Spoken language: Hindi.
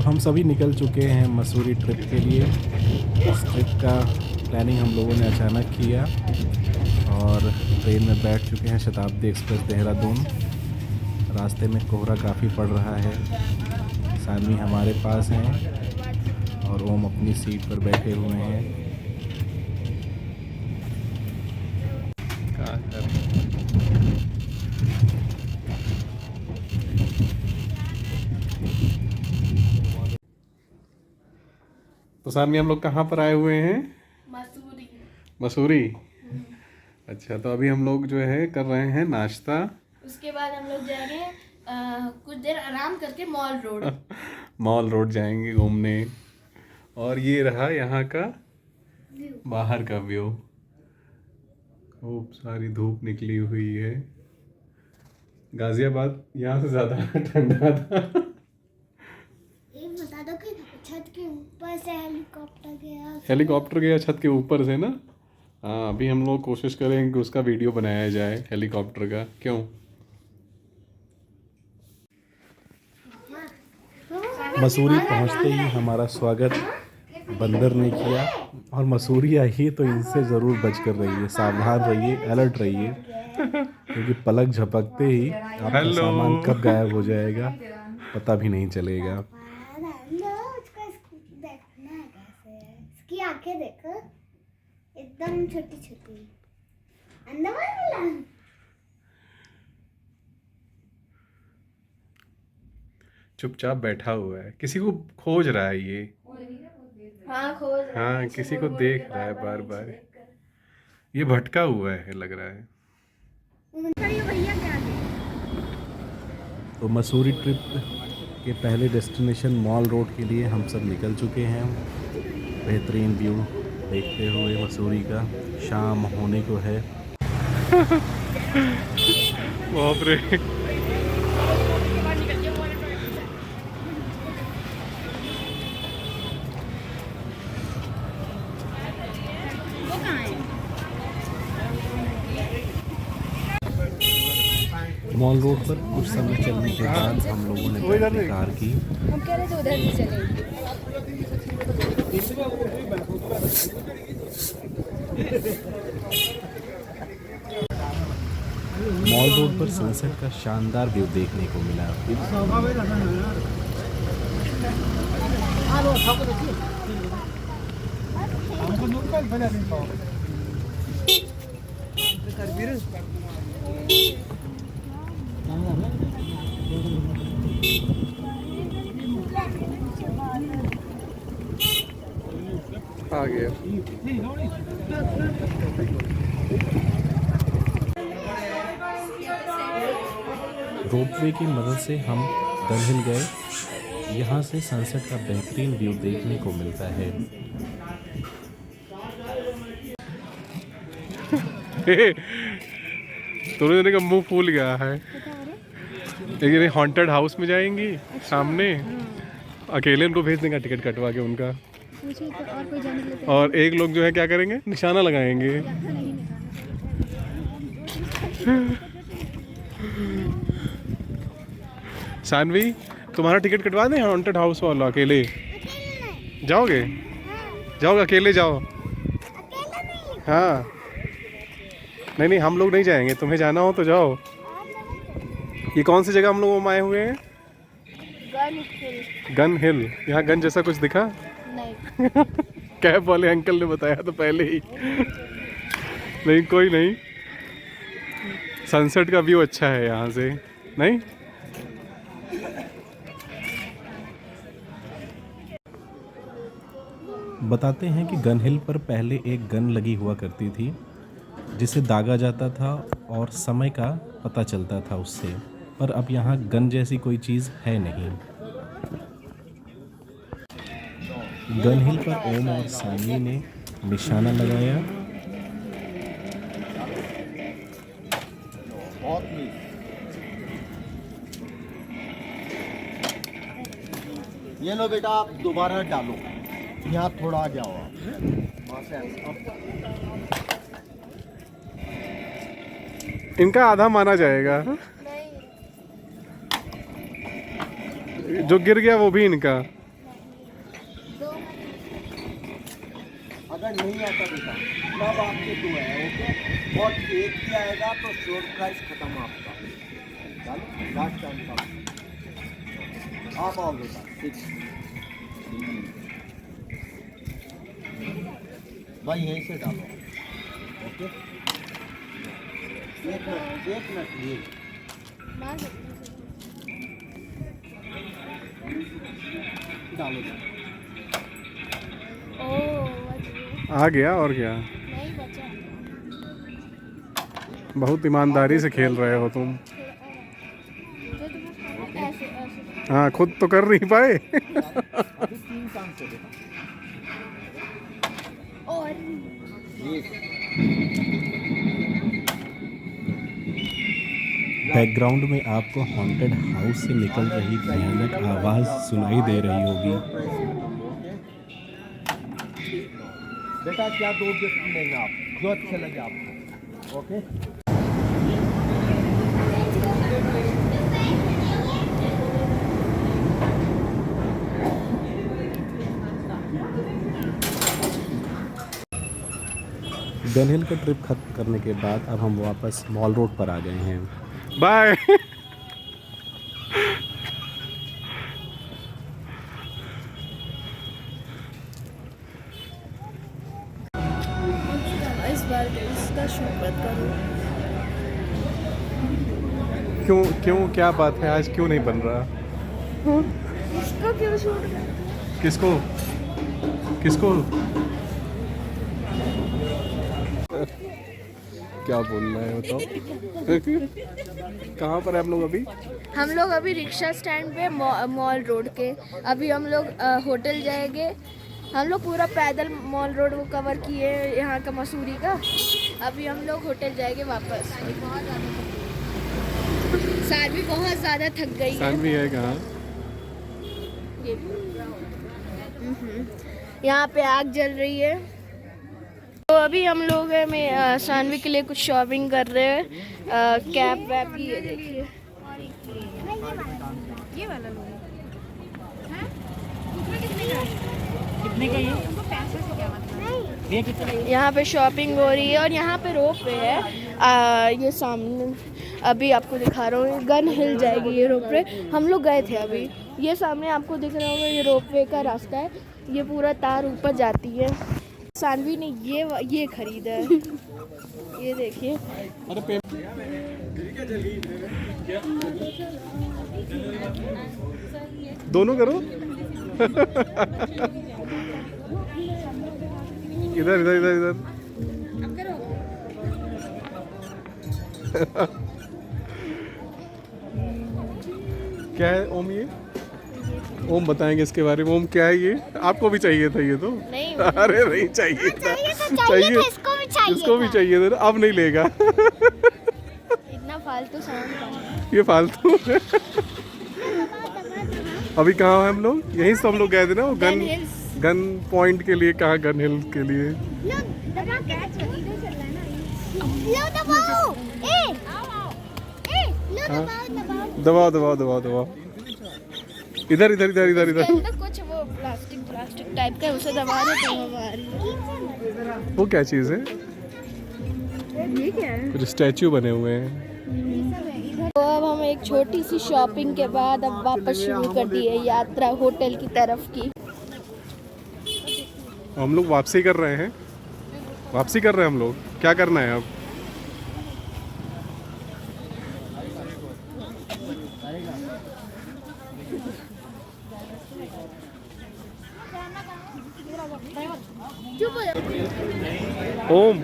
हम सभी निकल चुके हैं मसूरी ट्रिप के लिए। इस ट्रिप का प्लानिंग हम लोगों ने अचानक किया और ट्रेन में बैठ चुके हैं शताब्दी एक्सप्रेस देहरादून। रास्ते में कोहरा काफ़ी पड़ रहा है। सानवी हमारे पास हैं और ओम अपनी सीट पर बैठे हुए हैं। तो सानवी हम लोग कहाँ पर आए हुए हैं? मसूरी। मसूरी। अच्छा, तो अभी हम लोग जो है कर रहे हैं नाश्ता। उसके बाद हम लोग जाएंगे कुछ देर आराम करके मॉल रोड। मॉल रोड जाएंगे घूमने। और ये रहा यहाँ का बाहर का व्यू। खूब सारी धूप निकली हुई है। गाजियाबाद यहाँ से ज़्यादा ठंडा था। ये बता दो कि छत के ऊपर से हेलीकॉप्टर गया। हेलीकॉप्टर गया छत के ऊपर से ना। हाँ, अभी हम लोग कोशिश करेंगे कि उसका वीडियो बनाया जाए हेलीकॉप्टर का। क्यों? मसूरी पहुंचते ही हमारा स्वागत बंदर ने किया। और मसूरी आई तो इनसे ज़रूर बच कर रहिए, सावधान रहिए, अलर्ट रहिए, क्योंकि पलक झपकते ही आपका सामान कब गायब हो जाएगा पता भी नहीं चलेगा। देखना कैसे है, इसकी आंखें देखो एकदम छोटी छोटी। अंदर वाला चुपचाप बैठा हुआ है, किसी को खोज रहा है ये। हाँ, किसी को देख रहा है बार बार। ये भटका हुआ है लग रहा है। तो मसूरी ट्रिप के पहले डेस्टिनेशन मॉल रोड के लिए हम सब निकल चुके हैं। बेहतरीन व्यू देखते हुए मसूरी का। शाम होने को है। बाप रे। मॉल रोड पर कुछ समय चलने के बाद हम लोगों ने बैटरी कार की। हम कह रहे थे उधर भी चलेंगे। मॉल रोड पर सनसेट का शानदार व्यू देखने को मिला। आ गया। रोपवे की मदद से हम गन हिल गए। यहाँ से सनसेट का बेहतरीन व्यू देखने को मिलता है। दोनों जने का मुंह फूल गया है। एक जने हॉन्टेड हाउस में जाएंगी सामने। अकेले उनको भेज देंगे टिकट कटवा के उनका। और एक लोग जो है क्या करेंगे, निशाना लगाएंगे। सानवी, तुम्हारा टिकट कटवा दें हॉन्टेड हाउस वाला? अकेले जाओगे? जाओगे अकेले? जाओ। हाँ, नहीं, हम लोग नहीं जाएंगे। तुम्हें जाना हो तो जाओ। ये कौन सी जगह हम लोग आए हुए हैं? गन हिल। यहाँ गन जैसा कुछ दिखा? नहीं। कैब वाले अंकल ने बताया तो पहले ही। नहीं, कोई नहीं। सनसेट का व्यू अच्छा है यहाँ से। नहीं, बताते हैं कि गन हिल पर पहले एक गन लगी हुआ करती थी जिसे दागा जाता था और समय का पता चलता था उससे। पर अब यहाँ गन जैसी कोई चीज़ है नहीं। गन हिल पर ओम और सानवी ने निशाना लगाया। ये लो बेटा, आप दोबारा डालो। यहाँ थोड़ा आ जाओ आप। इनका आधा माना जाएगा। जो गिर गया वो भी इनका। अगर नहीं आता बेटा तब आपके 2 है, ओके। और 1 भी आएगा तो श्योर प्राइस खत्म आपका। चलो लास्ट टाइम का आप आओ बेटा 6 भाई यहीं से डालो, ओके। 1 मिनट ये डालो। आ गया और क्या, नहीं बचा। बहुत ईमानदारी से खेल रहे हो तुम। ऐसे ऐसे हाँ खुद तो कर नहीं पाए। अभी 3 काम से बेटा। और बैकग्राउंड में आपको हॉन्टेड हाउस से निकल रही भयानक आवाज सुनाई दे रही होगी। बेटा क्या 2 गिफ्ट लेंगे आप जो अच्छे लगे आपको, ओके। गन हिल का ट्रिप खत्म करने के बाद अब हम वापस मॉल रोड पर आ गए हैं। बाय। इस बार इसका शूट मत करो। क्यों क्यों क्या बात है, आज क्यों नहीं बन रहा? इसका क्यों शूट? किसको किसको क्या बोल रहे हो तो? कहाँ पर है हम लोग अभी? हम लोग अभी रिक्शा स्टैंड पे मॉल रोड के। अभी हम लोग होटल जाएंगे। हम लोग पूरा पैदल मॉल रोड को कवर किए यहाँ का मसूरी का। अभी हम लोग होटल जाएंगे वापस। सानवी बहुत ज़्यादा थक गई है। सानवी है कहाँ? यहाँ पे आग जल रही है। तो अभी हम लोग में सानवी के लिए कुछ शॉपिंग कर रहे हैं। कैप वैप की ये देखिए। ये वाला लो। कितने का ये? यहाँ पे शॉपिंग हो रही है और यहाँ पे रोप वे है। ये सामने अभी आपको दिखा रहा हूँ, गन हिल जाएगी ये रोप वे। हम लोग गए थे अभी। ये सामने आपको दिख रहा होगा, ये रोप वे का रास्ता है। ये पूरा तार ऊपर जाती है। सानवी ने ये खरीदा है। ये देखिए। दोनों करो। इधर इधर इधर इधर। क्या है ओम ये? ओम बताएंगे इसके बारे में। ओम क्या है ये? आपको भी चाहिए था ये तो? नहीं। अरे नहीं चाहिए था। चाहिए तो इसको भी चाहिए। इसको भी चाहिए था, अब नहीं लेगा। इतना फालतू सामान। ये फालतू है। अभी कहाँ हैं हम लोग? यहीं से हम लोग गए थे ना वो गन पॉइंट के लिए। कहाँ? गन हिल के लिए। लो दबाओ। दबाओ दबाओ दबाओ दबाओ। इधर इधर इधर इधर इधर। कुछ वो प्लास्टिक टाइप का, उसे दबा रहे तो हवा आ रही है। वो क्या चीज़ है? ये क्या है? कुछ स्टैचू बने हुए हैं। तो अब हम एक छोटी सी शॉपिंग के बाद अब वापस शुरू कर दी है यात्रा होटल की तरफ की। हम लोग वापसी कर रहे हैं। वापसी कर रहे हैं हम लोग। क्या करना है अब? ओम